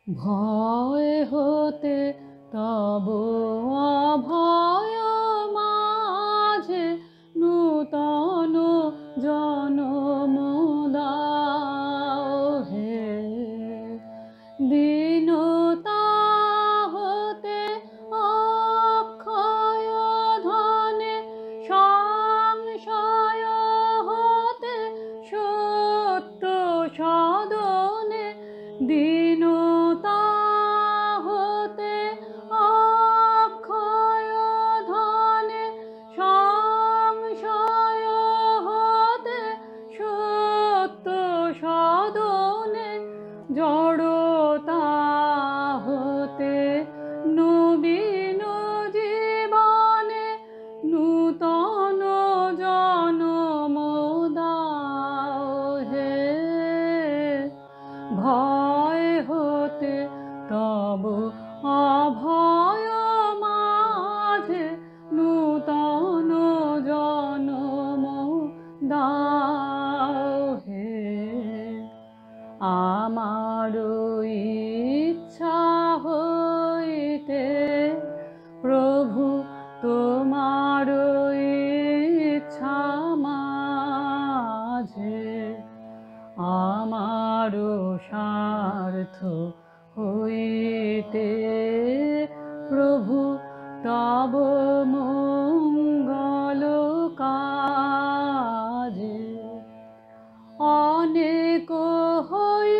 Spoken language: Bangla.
ভয় হতে তব অভয় মাঝে নূতন জনম দাও হে। দীনতা হতে অক্ষয় ধনে সংশয় হতে সত্য সদনে। দীনতা হতে অক্ষয় ধনে সংশয় হতে সত্য সদনে। জড়তা হতে নবীন জীবনে নূতন জনম দাও হে। ভয় হতে তব অভয় মাঝে নূতন জনম দাও হে। আমার ইচ্ছা হইতে প্রভু তোমার ইচ্ছা মাঝে আমার স্বার্থ হইতে প্রভু তব মঙ্গল কাজে। অনেক হই